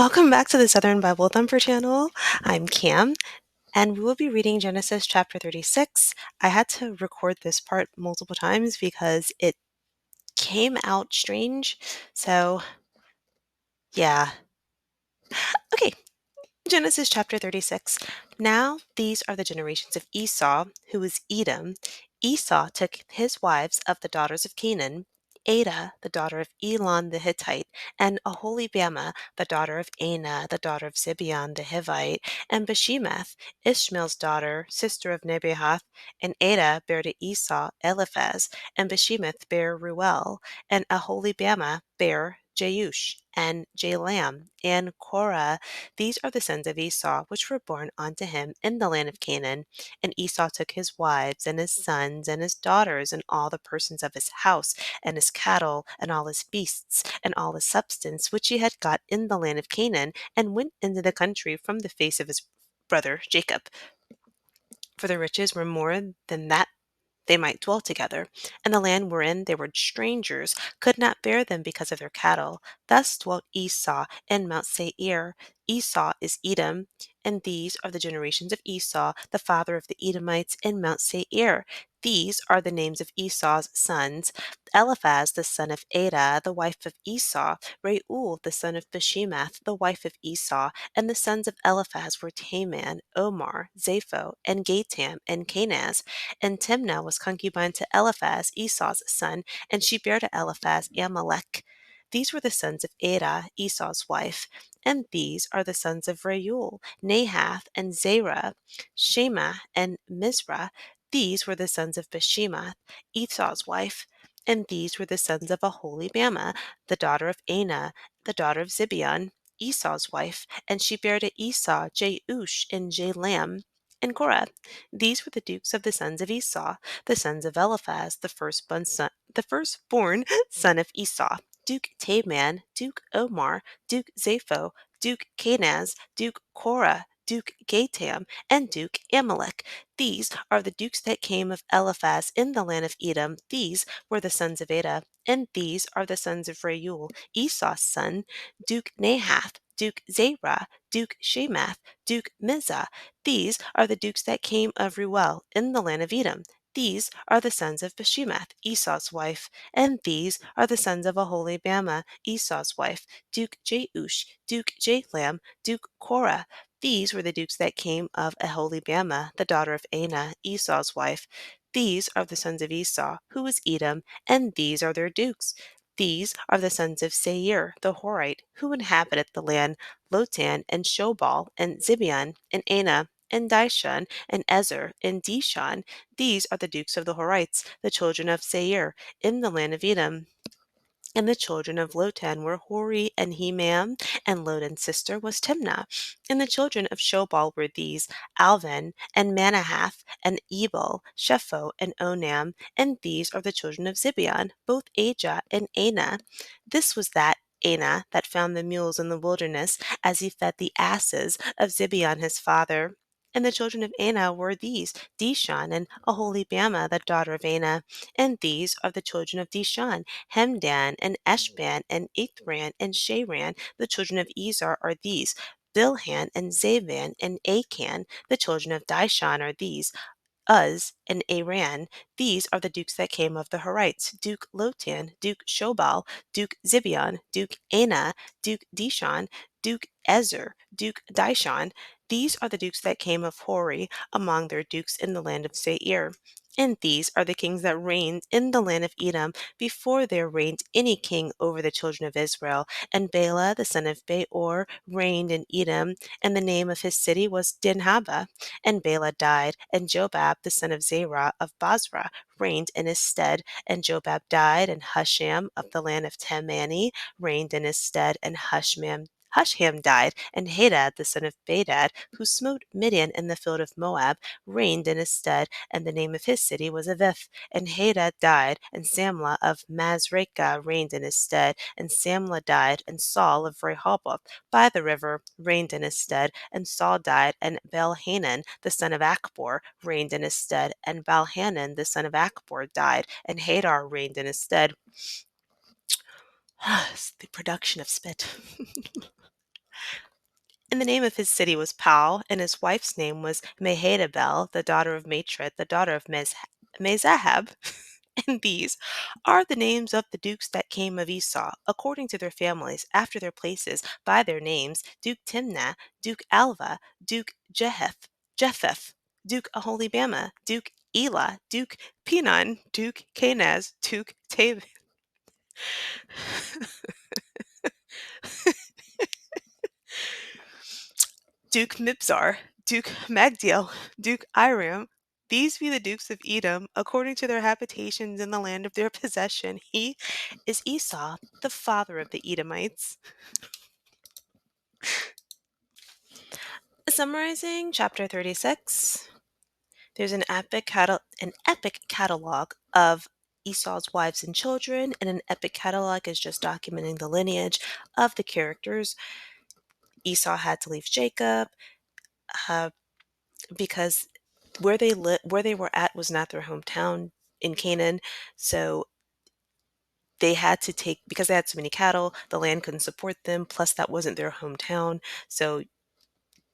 Welcome back to the Southern Bible Thumper channel. I'm Cam, and we will be reading Genesis chapter 36. I had to record this part multiple times because it came out strange. So, yeah. Okay, Genesis chapter 36. Now these are the generations of Esau, who was Edom. Esau took his wives of the daughters of Canaan, Adah, the daughter of Elon the Hittite, and Aholibamah, the daughter of Anah, the daughter of Zibeon the Hivite, and Bashemath, Ishmael's daughter, sister of Nebaioth. And Adah bare to Esau Eliphaz, and Bashemath bare Ruel, and Aholibamah bare Jeush, and Jalam, and Korah. These are the sons of Esau, which were born unto him in the land of Canaan. And Esau took his wives, and his sons, and his daughters, and all the persons of his house, and his cattle, and all his beasts, and all his substance, which he had got in the land of Canaan, and went into the country from the face of his brother Jacob. For the riches were more than that they might dwell together, and the land wherein they were strangers could not bear them because of their cattle. Thus dwelt Esau in Mount Seir. Esau is Edom, and these are the generations of Esau, the father of the Edomites in Mount Seir. These are the names of Esau's sons: Eliphaz the son of Adah, the wife of Esau; Reuel the son of Bashemath, the wife of Esau. And the sons of Eliphaz were Taman, Omar, Zapho, and Gatam, and Kenaz. And Timnah was concubine to Eliphaz, Esau's son, and she bare to Eliphaz Amalek. These were the sons of Adah, Esau's wife. And these are the sons of Reuel, Nahath, and Zerah, Shema, and Mizrah. These were the sons of Bashemath, Esau's wife. And these were the sons of Aholibamah, the daughter of Anah, the daughter of Zibeon, Esau's wife. And she bare to Esau Jeush, and Jalam, and Korah. These were the dukes of the sons of Esau, the sons of Eliphaz, the firstborn son of Esau: Duke Taman, Duke Omar, Duke Zapho, Duke Kenaz, Duke Korah, Duke Gatam, and Duke Amalek. These are the dukes that came of Eliphaz in the land of Edom. These were the sons of Adah. And these are the sons of Reuel, Esau's son: Duke Nahath, Duke Zerah, Duke Shemath, Duke Mizah. These are the dukes that came of Reuel in the land of Edom. These are the sons of Bashemath, Esau's wife. And these are the sons of Aholibamah, Esau's wife: Duke Jeush, Duke Jalam, Duke Korah. These were the dukes that came of Aholibamah, the daughter of Anah, Esau's wife. These are the sons of Esau, who was Edom, and these are their dukes. These are the sons of Seir the Horite, who inhabited the land: Lotan, and Shobal, and Zibeon, and Anah, and Dishon, and Ezer, and Dishon. These are the dukes of the Horites, the children of Seir, in the land of Edom. And the children of Lotan were Hori and Hemam, and Lotan's sister was Timnah. And the children of Shobal were these: Alvan, and Manahath, and Ebal, Shepho, and Onam. And these are the children of Zibeon, both Ajah and Anah. This was that Anah that found the mules in the wilderness, as he fed the asses of Zibeon his father. And the children of Anah were these: Dishon, and Aholibamah, the daughter of Anah. And these are the children of Dishon: Hemdan, and Eshban, and Ithran, and Sharan. The children of Ezer are these: Bilhan, and Zavan, and Achan. The children of Dishon are these: Uz, and Aran. These are the dukes that came of the Horites: Duke Lotan, Duke Shobal, Duke Zibeon, Duke Anah, Duke Dishon, Duke Ezer, Duke Dishon. These are the dukes that came of Hori among their dukes in the land of Seir. And these are the kings that reigned in the land of Edom before there reigned any king over the children of Israel. And Bela the son of Beor reigned in Edom, and the name of his city was Dinhabah. And Bela died, and Jobab the son of Zerah of Basra reigned in his stead. And Jobab died, and Husham of the land of Temani reigned in his stead. And Husham died, and Hadad the son of Bedad, who smote Midian in the field of Moab, reigned in his stead, and the name of his city was Avith. And Hadad died, and Samlah of Masrekah reigned in his stead. And Samlah died, and Saul of Rehoboth by the river reigned in his stead. And Saul died, and Baal-Hanan the son of Achbor reigned in his stead. And Baal-Hanan the son of Achbor died, and Hadar reigned in his stead. It's the production of spit. And the name of his city was Pau, and his wife's name was Mehetabel, the daughter of Matred, the daughter of Mezahab. And these are the names of the dukes that came of Esau, according to their families, after their places, by their names: Duke Timnah, Duke Alva, Duke Jephthah, Duke Aholibamah, Duke Elah, Duke Pinon, Duke Kenaz, Duke Tab. Duke Mibzar, Duke Magdiel, Duke Iram. These be the dukes of Edom, according to their habitations in the land of their possession. He is Esau, the father of the Edomites. Summarizing chapter 36, there's an epic catalog of Esau's wives and children, and an epic catalog is just documenting the lineage of the characters. Esau had to leave Jacob uh, because where they were at was not their hometown in Canaan, so they had to take, because they had so many cattle, the land couldn't support them, plus that wasn't their hometown, so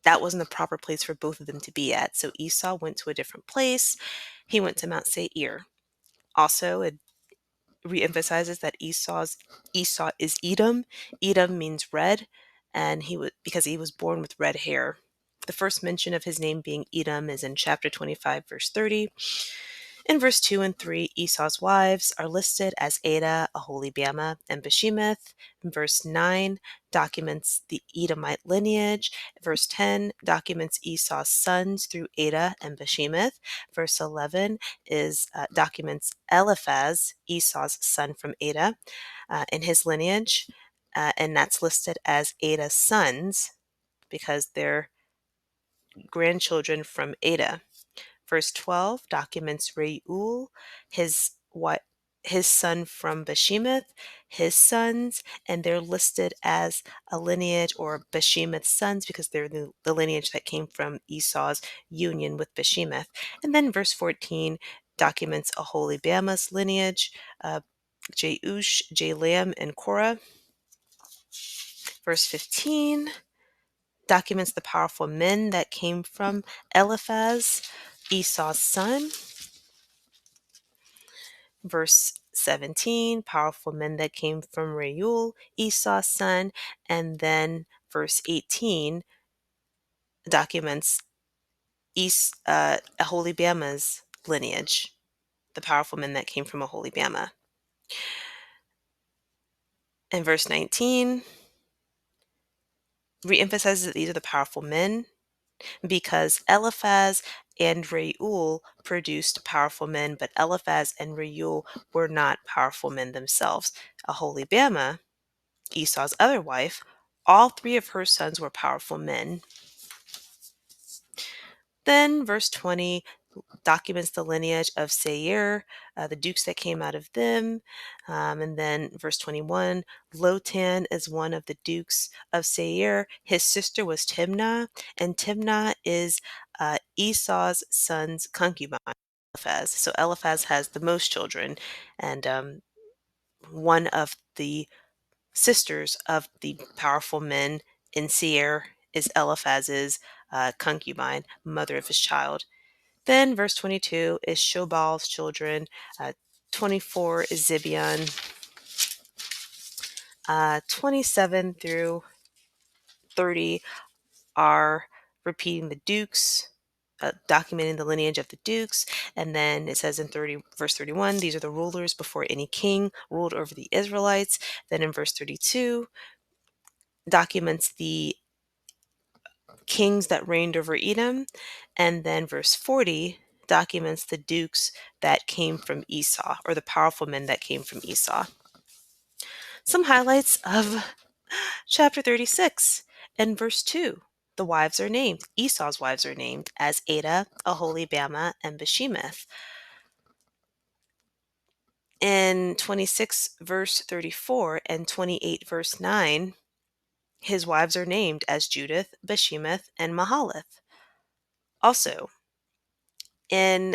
that wasn't the proper place for both of them to be at. So Esau went to a different place. He went to Mount Seir. Also, it reemphasizes that Esau is Edom. Edom means red, and he was because he was born with red hair. The first mention of his name being Edom is in chapter 25, verse 30. In verse 2 and 3, Esau's wives are listed as Adah, Aholibamah, and Bashemath. In verse 9 documents the Edomite lineage. Verse 10 documents Esau's sons through Adah and Bashemath. Verse 11 documents Eliphaz, Esau's son from Adah, in his lineage, and that's listed as Adah's sons because they're grandchildren from Adah. Verse 12 documents Reuel, his what his son from Bashemath, his sons, and they're listed as a lineage, or Bashemath's sons, because they're the lineage that came from Esau's union with Bashemath. And then verse 14 documents Aholibamah's lineage, Jeush, Jalam, and Korah. Verse 15 documents the powerful men that came from Eliphaz, Esau's son. Verse 17, powerful men that came from Reuel, Esau's son. And then verse 18 documents Aholibamah's lineage, the powerful men that came from Aholibamah. And verse 19 reemphasizes that these are the powerful men because Eliphaz and Reuel produced powerful men, but Eliphaz and Reuel were not powerful men themselves. Aholibamah, Esau's other wife, all three of her sons were powerful men. Then verse 20 documents the lineage of Seir, the dukes that came out of them. And then verse 21, Lotan is one of the dukes of Seir. His sister was Timnah, and Timnah is Esau's son's concubine, Eliphaz. So Eliphaz has the most children, and one of the sisters of the powerful men in Seir is Eliphaz's concubine, mother of his child. Then verse 22 is Shobal's children. 24 is Zibeon. 27 through 30 are repeating the dukes, documenting the lineage of the dukes. And then it says in verse 31, these are the rulers before any king ruled over the Israelites. Then in verse 32, documents the kings that reigned over Edom. And then verse 40 documents the dukes that came from Esau, or the powerful men that came from Esau. Some highlights of chapter 36. In verse 2, the wives are named. Esau's wives are named as Adah, Aholibamah, and Bashemath. In 26 verse 34 and 28 verse 9, his wives are named as Judith, Bashemath, and Mahalath. Also, in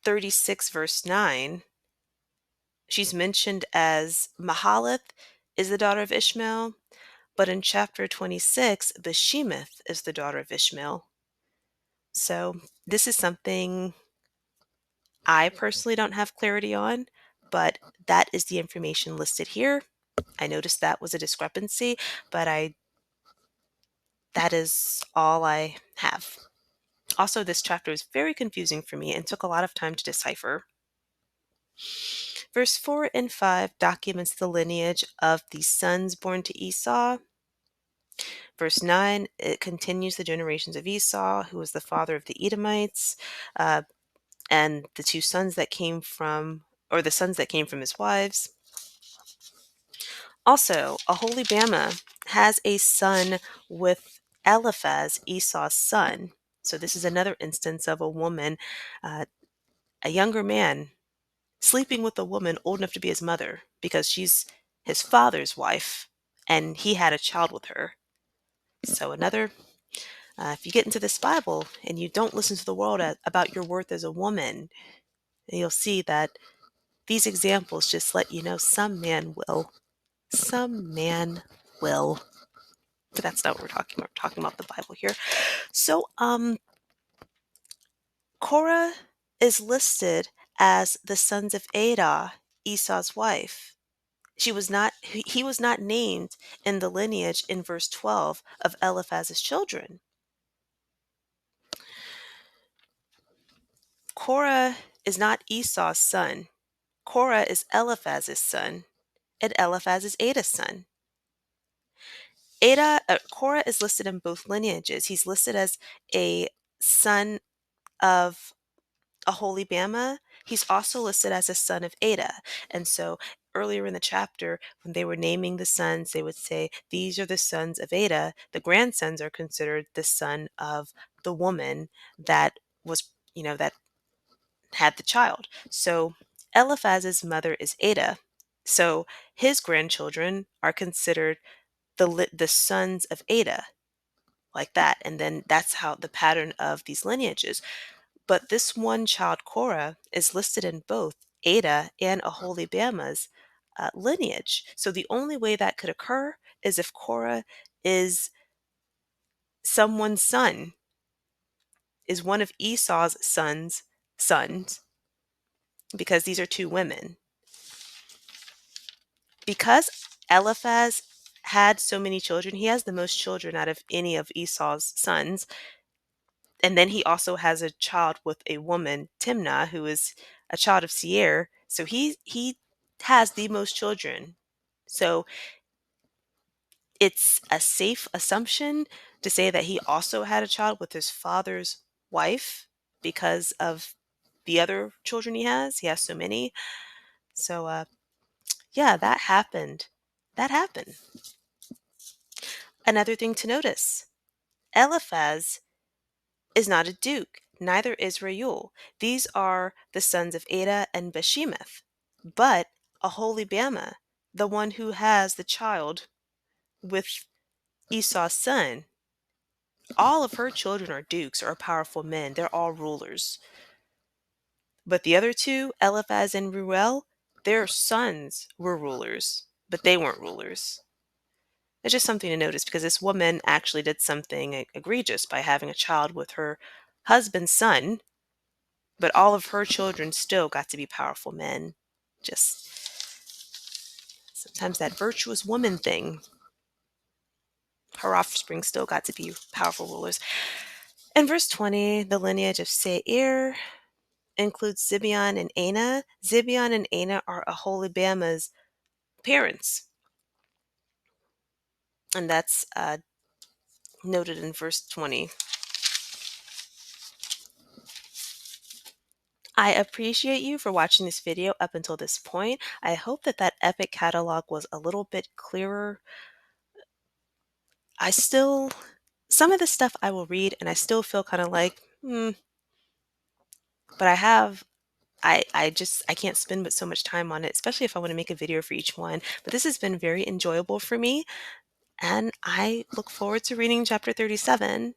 36 verse 9, she's mentioned as Mahalath is the daughter of Ishmael. But in chapter 26, Bashemath is the daughter of Ishmael. So this is something I personally don't have clarity on, but that is the information listed here. I noticed that was a discrepancy, but that is all I have. Also, this chapter is very confusing for me and took a lot of time to decipher. Verse 4 and 5 documents the lineage of the sons born to Esau. Verse 9, it continues the generations of Esau, who was the father of the Edomites, uh, and the two sons that came from, or the sons that came from his wives. Also, Aholibamah has a son with Eliphaz, Esau's son. So this is another instance of a woman, a younger man, sleeping with a woman old enough to be his mother because she's his father's wife and he had a child with her. So another, if you get into this Bible and you don't listen to the world about your worth as a woman, you'll see that these examples just let you know some man will. Some man will. But that's not what we're talking about. We're talking about the Bible here. So, Korah is listed as the sons of Adah, Esau's wife. He was not named in the lineage in verse 12 of Eliphaz's children. Korah is not Esau's son. Korah is Eliphaz's son, and Eliphaz is Adah's son. Korah is listed in both lineages. He's listed as a son of Aholibamah. He's also listed as a son of Adah. And so earlier in the chapter, when they were naming the sons, they would say, these are the sons of Adah. The grandsons are considered the son of the woman that was, that had the child. So Eliphaz's mother is Adah. So his grandchildren are considered the sons of Adah, like that. And then that's how the pattern of these lineages. But this one child, Korah, is listed in both Adah and Aholibamah's lineage. So the only way that could occur is if Korah is someone's son, is one of Esau's sons, because these are two women. Because Eliphaz had so many children, he has the most children out of any of Esau's sons. And then he also has a child with a woman, Timnah, who is a child of Seir. So he has the most children. So it's a safe assumption to say that he also had a child with his father's wife because of the other children he has. He has so many. So yeah, that happened. That happened. Another thing to notice, Eliphaz is not a duke, neither is Reuel. These are the sons of Adah and Bashemath. But Aholibamah, the one who has the child with Esau's son, all of her children are dukes or powerful men. They're all rulers. But the other two, Eliphaz and Reuel, their sons were rulers, but they weren't rulers. It's just something to notice because this woman actually did something egregious by having a child with her husband's son, but all of her children still got to be powerful men. Just sometimes that virtuous woman thing. Her offspring still got to be powerful rulers. In verse 20, the lineage of Seir includes Zibeon and Anah. Zibeon and Anah are Aholibamah's parents. And that's noted in verse 20. I appreciate you for watching this video up until this point. I hope that epic catalog was a little bit clearer. Some of the stuff I will read and I still feel kind of like, but I can't spend but so much time on it, especially if I want to make a video for each one. But this has been very enjoyable for me, and I look forward to reading chapter 37.